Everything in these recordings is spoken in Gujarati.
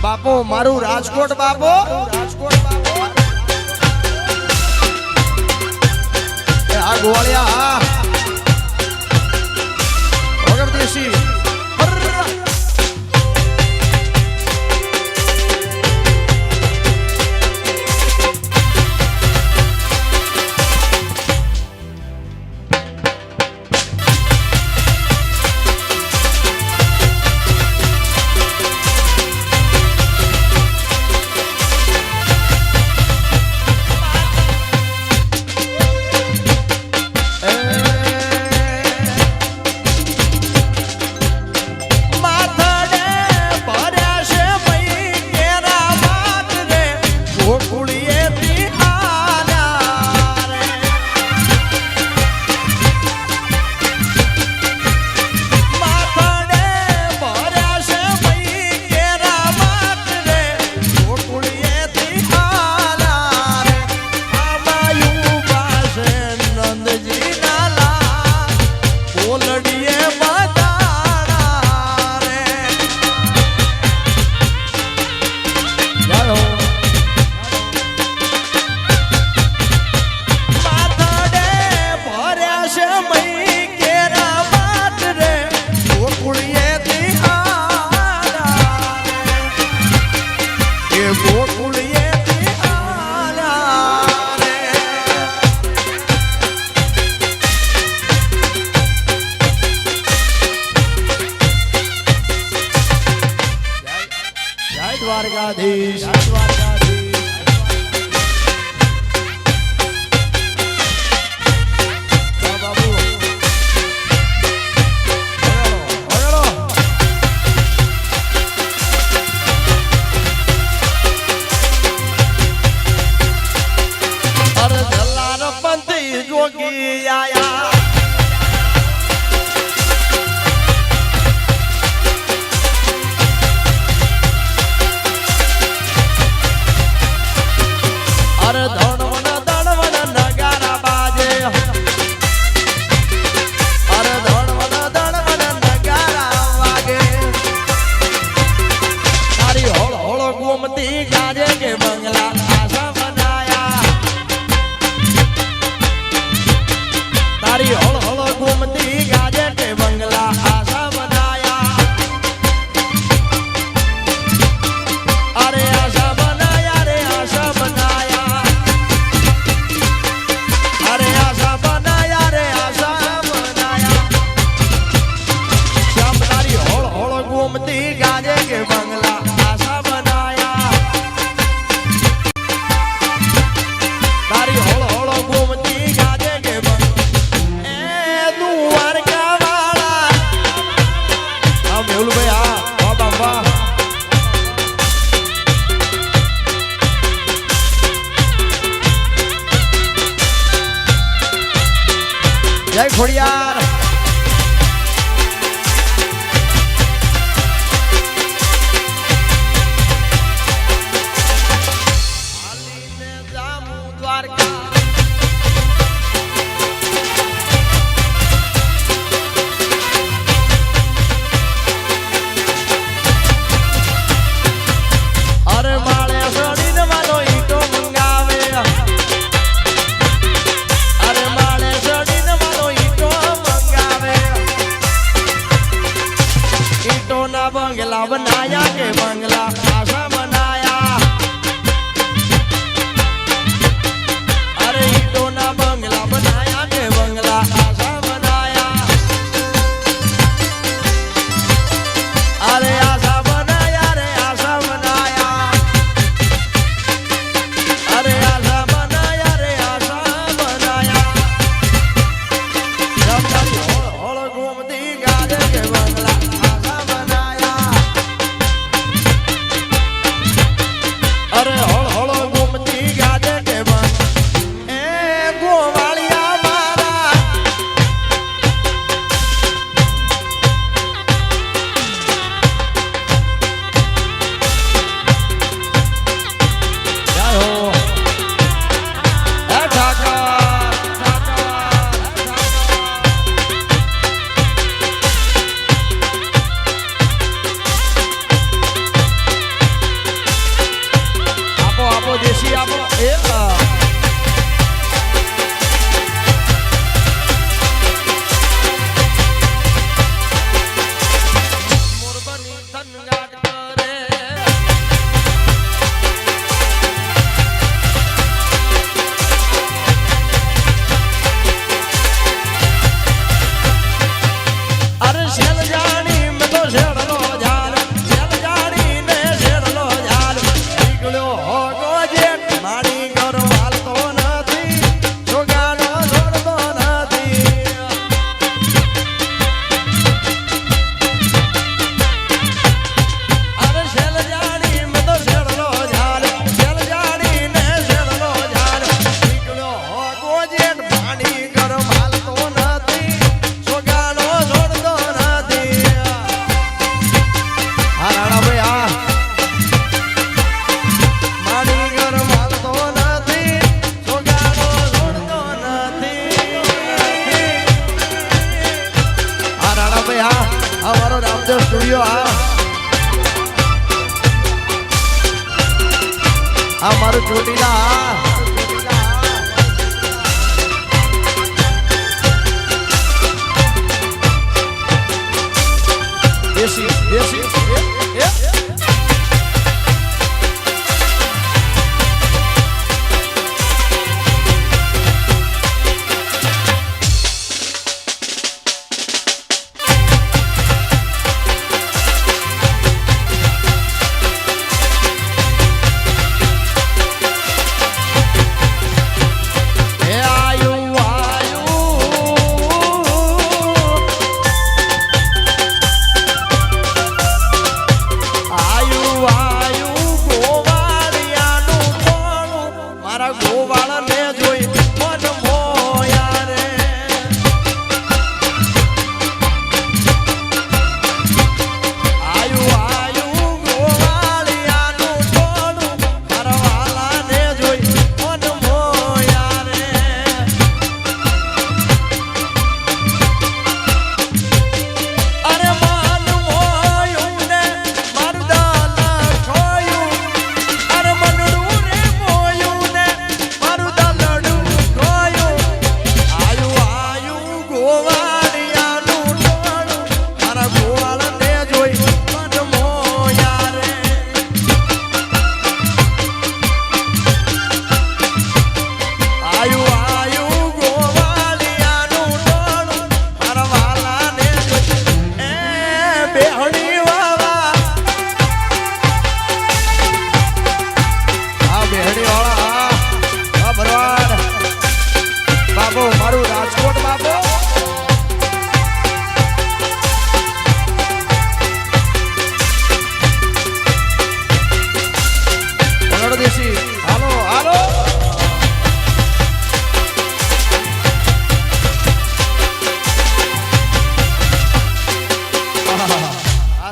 બાપો મારું રાજકોટ બાપો આ ગોળિયા વગર દેશી દ્વારકાધીશ જય ખોડિયાર बंगला बनाया के बंगला आशा बनाया अरे ईटों ना बंगला बनाया के बंगला आशा बनाया अरे आशा बनाया रे आशा बनाया अरे आशा बनाया रे आशा बनाया जब जब होड़ घूमती गाजे के बंगला કનગાટ કરે અરે શેલ જાણી મેં તો શેડલો જાલ શેલ જાણી ને શેડલો જાલ નીકળ્યો હોગો જે મારી ઘર વાલતો નથી છોગાનો છોડતો નથી અરે શેલ જાણી મેં તો શેડલો જાલ શેલ જાણી ને શેડલો જાલ નીકળ્યો હોગો જે મારી ઘર વાલતો નથી છોગાનો છોડતો નથી આ રાણાભાઈ આ મારી ઘર માલતો નથી છોગાનો છોડતો નથી આ રાણાભાઈ આ મારો રામદેવ સ્ટુડિયો આ મારું ચોટીલા દેશી દેશી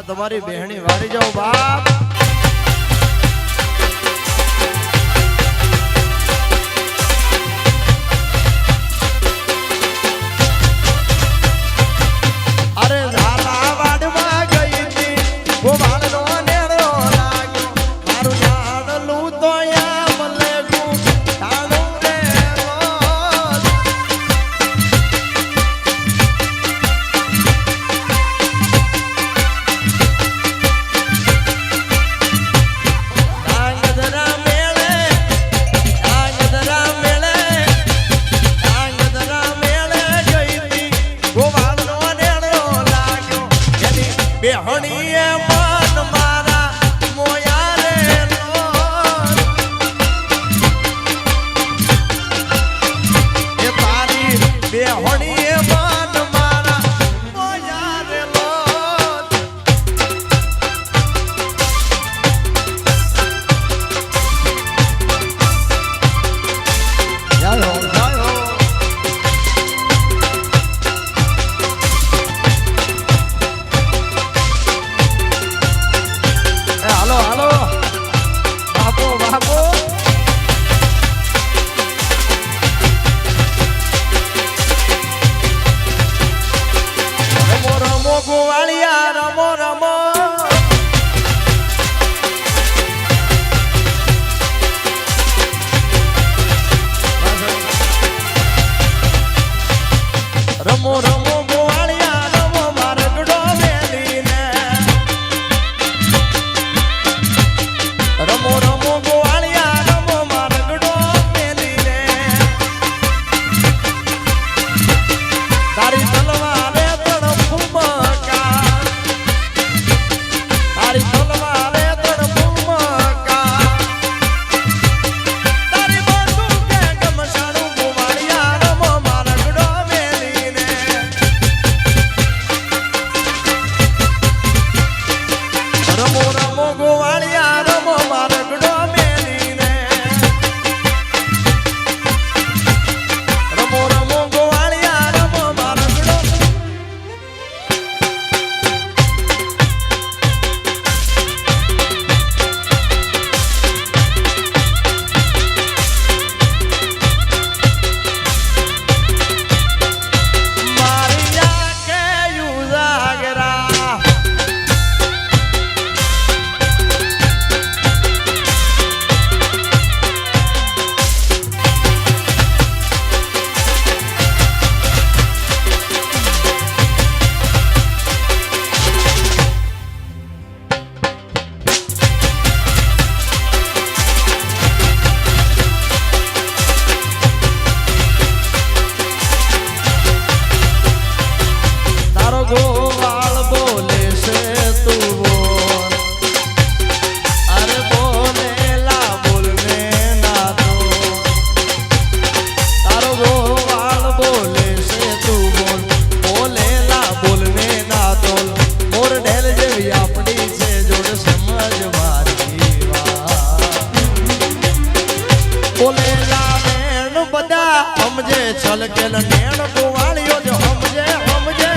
તમારી બહેણી વારી જાઓ બાપ અરે ઝાલાવાડમાં ગઈ હતી ગોવાળનો નેરો લાગ્યો મારું જાણલું તો યા મલેગું તાણું રે રમો રમો ગોવાળિયા રમો મારગડો મેલીને રમો રમો ગોવાળિયા રમો મારગડો ગોવાળ બોલે છે તું બોલ અરે બોલેલા બોલને ના તો તારો ગોવાળ બોલે છે તું બોલ બોલેલા બોલને ના તો મોર ઢેલ જેવી આપણી છે જોડ સમજ મારી બોલેલા નેણ બધા સમજે છલકેલ નેણ ગોવાળીઓ જો સમજે સમજે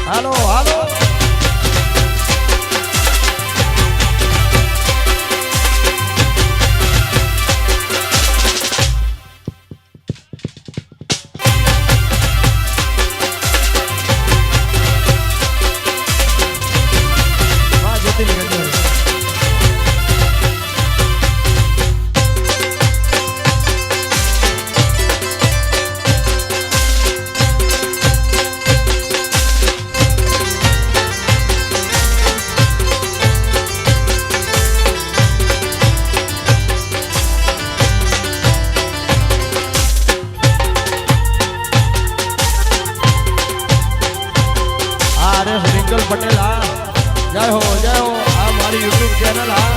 હાલો હાલો रिंकल पटेल हाँ जय हो हाँ हमारी यूट्यूब चैनल हाँ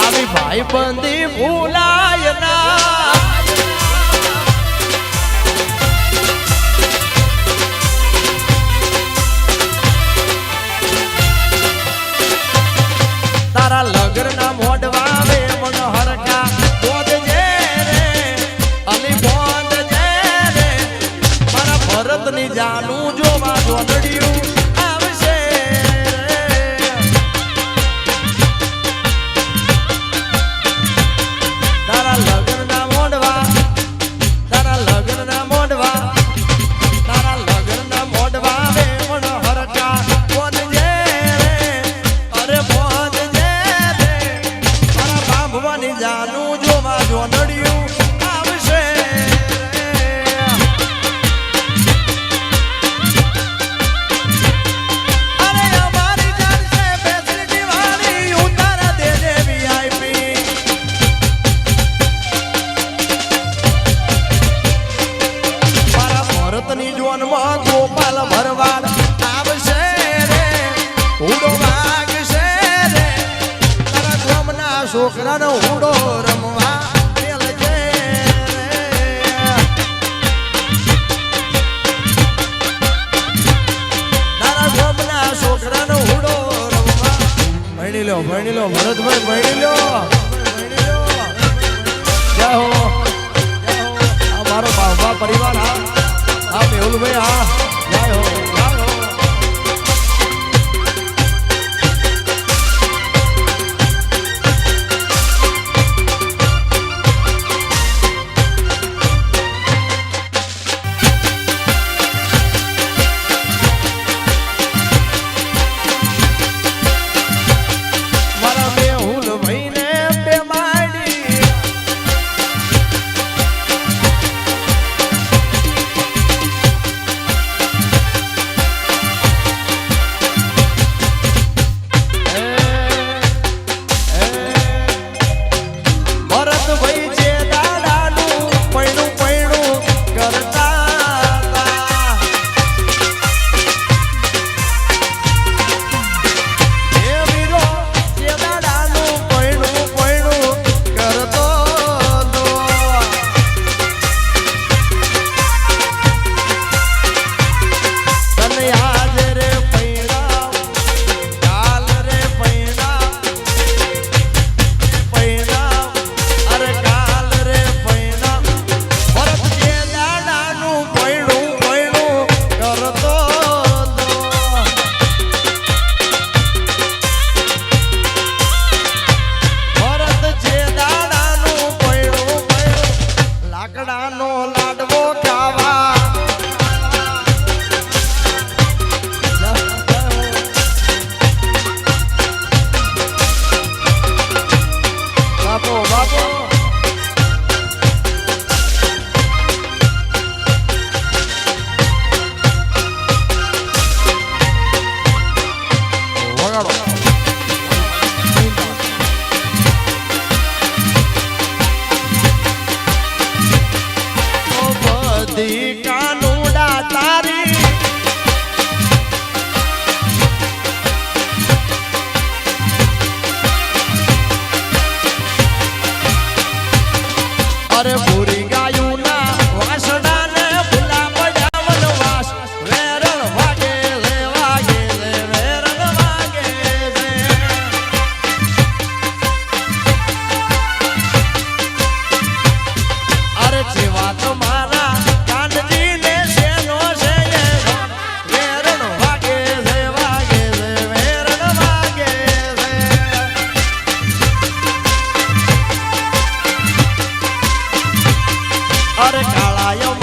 आवी भाई बंदी भूलाय ना तारा लगन ना मोडवा वे मन हरका बोध जे रे अली बोध जे रे मारा भरत नी जानू जो मा जोडड़िયું आवशे तारा लगन ना मोडवा तारा लगन ना मोडवा तारा लगन ना मोडवा वे मन हरका बोध जे रे अरे बोध ભવાની જાનું જોવા જોનડિયું આવશે અરે અમારી જાન છે ફેસિલિટી વાળી ઉતારા દેજે વીઆઈપી મારા ભરતની જોનમાં ગોપાલ ભરવાડ આવશે રે ઉડો વાગશે રે તારા ગોમના છોકરાનો ઉડો રમવા મેલજે તારા ગોમના છોકરાનો ઉડો રમવા ભણી લો ભરતભાઈ ભણી લો ભૂલભાઈ હા જાય હો જાય હો અરે પૂરી ગાયું ના વાસડા ને ભૂલા પડ્યા વનવાસ વેરણ વાગે રે વેરણ વાગે રે અરે જેવા તમારા કાનજી ને શેનો છે વેરણ વાગે રે વેરણ વાગે રે અરે કાળાયો